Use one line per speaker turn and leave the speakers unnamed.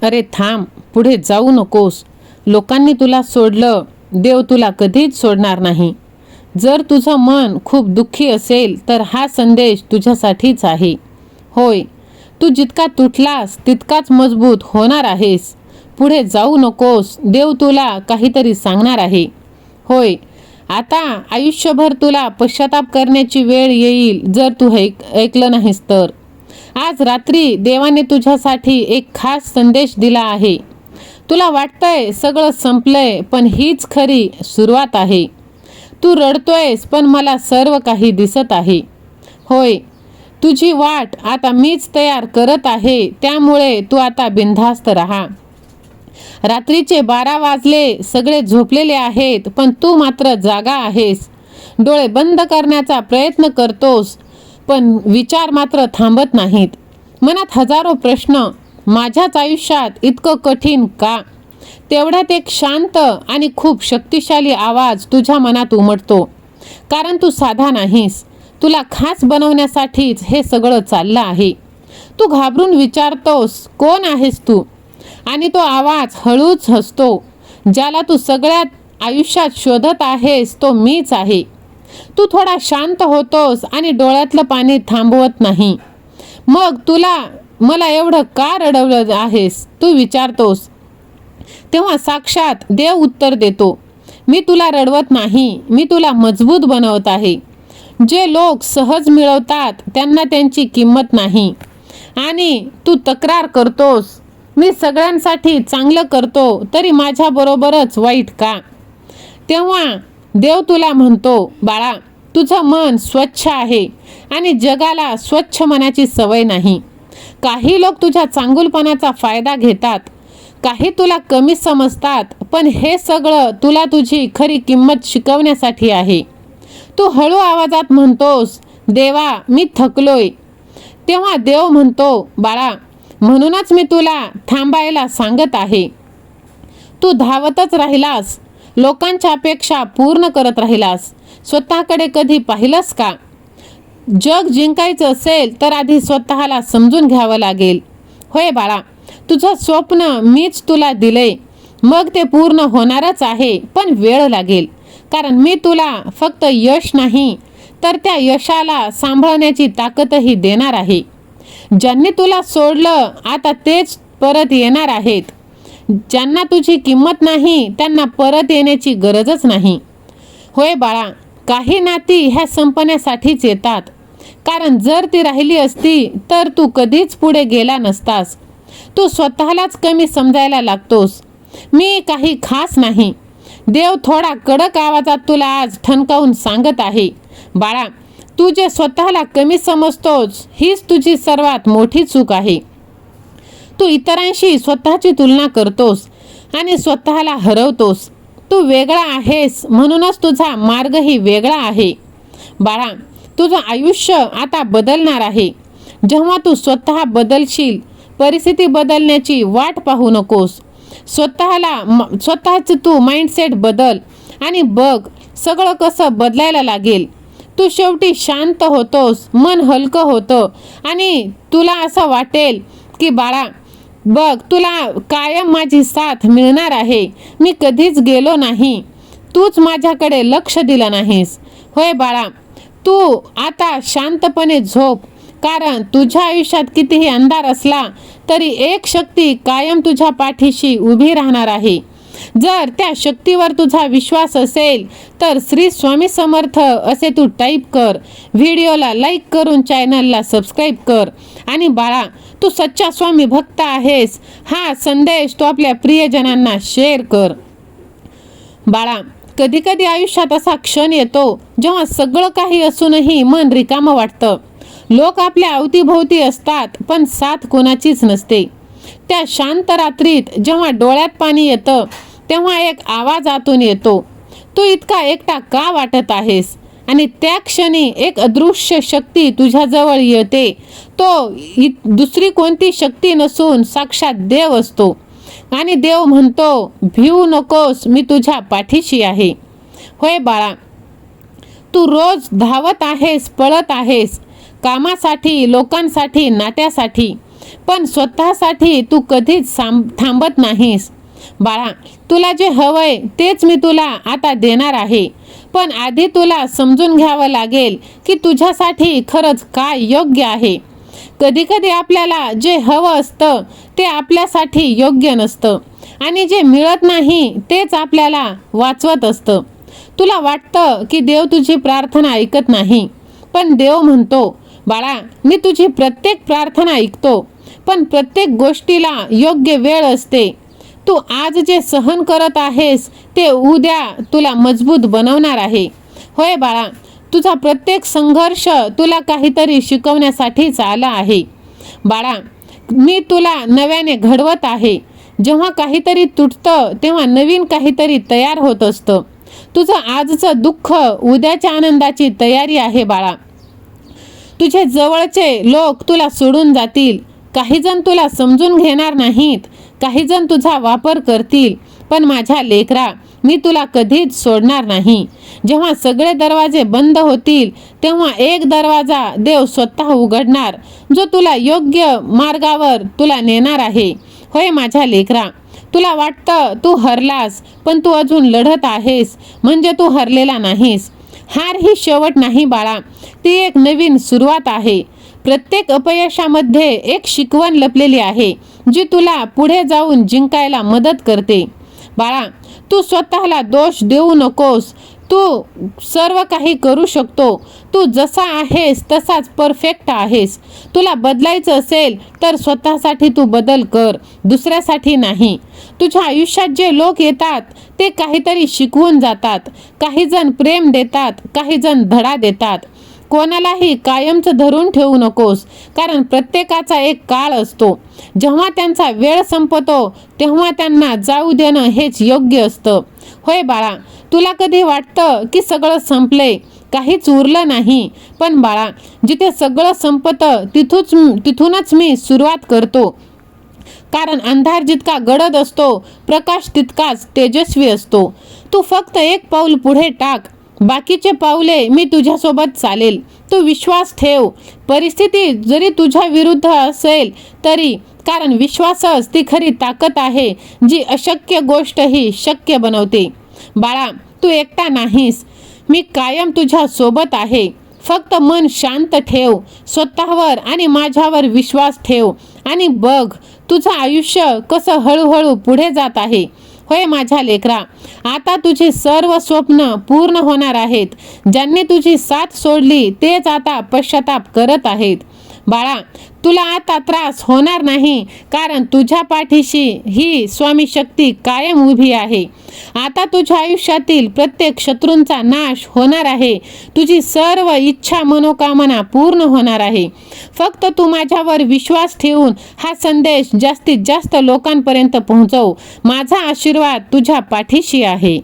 अरे थांब, पुढे जाऊ नकोस. लोकांनी तुला सोडलं, देव तुला कधीच सोडणार नाही. जर तुझं मन खूप दुःखी असेल तर हा संदेश तुझ्यासाठीच आहे. होय, तू जितका तुटलास तितकाच मजबूत होणार आहेस. पुढे जाऊ नकोस, देव तुला काहीतरी सांगणार आहे. होय, आता आयुष्यभर तुला पश्चाताप करण्याची वेळ येईल जर तू ऐकलं नाहीस तर. आज रात्री देवाने तुझ्यासाठी एक खास संदेश दिला आहे. तुला वाटतंय सगळं संपलंय, पण हीच खरी सुरुवात आहे. तू रडतोयस, पण मला सर्व काही दिसत आहे. होय, तुझी वाट आता मीच तयार करत आहे, त्यामुळे तू आता बिनधास्त राहा. रात्रीचे 12 वाजले, सगळे झोपलेले आहेत, पण तू मात्र जागा आहेस. डोळे बंद करण्याचा प्रयत्न करतोस, पण विचार मात्र थांबत नाहीत. मनात हजारो प्रश्न. माझ्याच आयुष्यात इतकं कठीण का? तेवढ्यात एक शांत आणि खूप शक्तिशाली आवाज तुझ्या मनात उमटतो. कारण तू साधा नाहीस. तुला खास बनवण्यासाठीच हे सगळं चाललं आहे. तू घाबरून विचारतोस, कोण आहेस तू? आणि तो आवाज हळूच हसतो. ज्याला तू सगळ्यात आयुष्यात शोधत आहेस तो मीच आहे. तू थोडा शांत होतोस आणि डोळ्यातलं पाणी थांबवत नाही. मग तुला मला एवढं का रडवलं आहेस तू विचारतोस. तेव्हा साक्षात देव उत्तर देतो, मी तुला रडवत नाही, मी तुला मजबूत बनवत आहे. जे लोक सहज मिळवतात त्यांना त्यांची किंमत नाही. आणि तू तक्रार करतोस, मी सगळ्यांसाठी चांगलं करतो तरी माझ्याबरोबरच वाईट का? तेव्हा देव तुला म्हणतो, बाळा, तुझं मन स्वच्छ आहे आणि जगाला स्वच्छ मनाची सवय नाही. काही लोक तुझ्या चांगुलपणाचा फायदा घेतात, काही तुला कमी समजतात, पण हे सगळं तुला तुझी खरी किंमत शिकवण्यासाठी आहे. तू हळू आवाजात म्हणतोस, देवा, मी थकलोय. तेव्हा देव म्हणतो, बाळा, म्हणूनच मी तुला थांबायला सांगत आहे. तू धावतच राहिलास, लोकांच्या अपेक्षा पूर्ण करत राहिलास, स्वतःकडे कधी पाहिलंस का? जग जिंकायचं असेल तर आधी स्वतःला समजून घ्यावं लागेल. होय बाळा, तुझं स्वप्न मीच तुला दिलंय, मग ते पूर्ण होणारच आहे, पण वेळ लागेल. कारण मी तुला फक्त यश नाही तर त्या यशाला सांभाळण्याची ताकदही देणार आहे. ज्यांनी तुला सोडलं आता तेच परत येणार आहेत. ज्यांना तुझी किंमत नाही त्यांना परत येण्याची गरजच नाही. होय बाळा, काही नाती ह्या संपण्यासाठीच येतात. कारण जर ती राहिली असती तर तू कधीच पुढे गेला नसतास. तू स्वतःलाच कमी समजायला लागतोस. मी काही खास नाही. देव थोडा कडक आवाजात तुला आज ठणकावून सांगत आहे, बाळा, तू जे स्वतःला कमी समजतोस हीच तुझी सर्वात मोठी चूक आहे. तू इतरांशी स्वतःची तुलना करतोस आणि स्वतःला हरवतोस. तू वेगळा आहेस, म्हणूनच तुझा मार्गही वेगळा आहे. बाळा, तुझं आयुष्य आता बदलणार आहे. जेव्हा तू स्वतः बदलशील, परिस्थिती बदलण्याची वाट पाहू नकोस. स्वतःच तू माइंडसेट बदल आणि बघ सगळं कसं बदलायला लागेल. तू शेवटी शांत होतोस, मन हलकं होतं आणि तुला असं वाटेल की बाळा, बघ, तुला कायम माझी साथ मिळणार आहे. मी कधीच गेलो नाही, तूच माझ्याकडे लक्ष दिलं नाहीस. होय बाळा, तू आता शांतपणे झोप. कारण तुझ्या आयुष्यात कितीही अंधार असला तरी एक शक्ती कायम तुझ्या पाठीशी उभी राहणार आहे. जर त्या शक्तीवर तुझा विश्वास असेल तर श्री स्वामी समर्थ असे तू टाईप कर. व्हिडिओला लाईक करून चॅनलला सबस्क्राईब कर. आणि बाळा, तू सच्चा स्वामी भक्त आहेस हा संदेश तू आपल्या प्रियजनांना शेअर कर. बाळा, कधी कधी आयुष्यात असा क्षण येतो जेव्हा सगळं काही असूनही मन रिकामं वाटतं. लोक आपल्या अवतीभोवती असतात पण साथ कोणाचीच नसते. त्या शांत रात्रीत जेव्हा डोळ्यात पाणी येतं तेव्हा एक आवाज आतून येतो, तू इतका एकटा का वाटत आहेस? आणि त्या क्षणी एक अदृश्य शक्ती तुझ्याजवळ येते. तो दुसरी कोणती शक्ती नसून साक्षात देव असतो. आणि देव म्हणतो, भिवू नकोस, मी तुझ्या पाठीशी आहे. होय बाळा, तू रोज धावत आहेस, पळत आहेस, कामासाठी, लोकांसाठी, नात्यासाठी, पण स्वतःसाठी तू कधीच थांबत नाहीस. बाळा, तुला जे हवंय तेच मी तुला आता देणार आहे, पण आधी तुला समजून घ्यावं लागेल की तुझ्यासाठी खरंच काय योग्य आहे. कधी कधी आपल्याला जे हवं असतं ते आपल्यासाठी योग्य नसतं आणि जे मिळत नाही तेच आपल्याला वाचवत असतं. तुला वाटतं की देव तुझी प्रार्थना ऐकत नाही, पण देव म्हणतो, बाळा, मी तुझी प्रत्येक प्रार्थना ऐकतो, पण प्रत्येक गोष्टीला योग्य वेळ असते. तू आज जे सहन करत आहेस ते उद्या तुला मजबूत बनवणार आहे. होय बाळा, तुझा प्रत्येक संघर्ष तुला काहीतरी शिकवण्यासाठीच आला आहे. बाळा, मी तुला नव्याने घडवत आहे. जेव्हा काहीतरी तुटतं तेव्हा नवीन काहीतरी तयार होत असतं. तुझं आजचं दुःख उद्याच्या आनंदाची तयारी आहे बाळा. तुझे जवळचे लोक तुला सोडून जातील, काही जण तुला समजून घेणार नाहीत, काही जण तुझा वापर करतील, पण माझ्या लेकरा, मी तुला कधीच सोडणार नाही. जेव्हा सगळे दरवाजे बंद होतील तेव्हा एक दरवाजा देव स्वतः उघडणार, जो तुला योग्य मार्गावर तुला नेणार आहे. होय माझ्या लेकरा, तुला वाटतं तू हरलास, पण तू अजून लढत आहेस, म्हणजे तू हरलेला नाहीस. हार ही शेवट नाही बाळा, ती एक नवीन सुरुवात आहे. प्रत्येक अपयशामध्ये एक शिकवण लपलेली आहे, जी तुला पुढे जाऊन जिंकायला मदत करते. बाळा, तू स्वतःला दोष देऊ नकोस. तू सर्व काही करू शकतो. तू जसा आहेस तसाच परफेक्ट आहेस. तुला बदलायचं असेल तर स्वतःसाठी तू बदल कर, दुसऱ्यासाठी नाही. तुझ्या आयुष्यात जे लोक येतात ते काहीतरी शिकवून जातात. काही जण प्रेम देतात, काही जण धडा देतात. कोणालाही कायमचं धरून ठेवू नकोस, कारण प्रत्येकाचा एक काळ असतो. जेव्हा त्यांचा वेळ संपतो तेव्हा त्यांना जाऊ देणं हेच योग्य असतं. होय बाळा, तुला कधी वाटतं की सगळं संपलंय, काहीच उरलं नाही, पण बाळा, जिथे सगळं संपतं तिथूनच मी सुरुवात करतो. कारण अंधार जितका गडद असतो, प्रकाश तितकाच तेजस्वी असतो. तू फक्त एक पाऊल पुढे टाक, बाकीचे पाऊले मी तुझ्यासोबत चालेल. तू विश्वास ठेव. परिस्थिती जरी तुझ्या विरुद्ध असेल तरी, कारण विश्वासच ती खरी ताकद आहे, जी अशक्य गोष्टही शक्य बनवते. बाळा, तू एकटा नाहीस, मी कायम तुझ्या सोबत आहे. फक्त मन शांत ठेव, स्वतःवर आणि माझ्यावर विश्वास ठेव आणि बघ तुझं आयुष्य कसं हळूहळू पुढे जात आहे. होय माझ्या लेकरा, आता तुझी सर्व स्वप्न पूर्ण होणार आहेत. ज्यांनी तुझी साथ सोडली तेच आता पश्चाताप करत आहेत. बाळा, तुला आता त्रास होणार नाही, कारण तुझ्या पाठीशी ही स्वामी शक्ती कायम उभी आहे. आता तुझ्या आयुष्यातील प्रत्येक शत्रूंचा नाश होणार आहे. तुझी सर्व इच्छा मनोकामना पूर्ण होणार आहे. फक्त तू माझ्यावर विश्वास ठेवून हा संदेश जास्तीत जास्त लोकांपर्यंत पोहोचव. माझा आशीर्वाद तुझ्या पाठीशी आहे.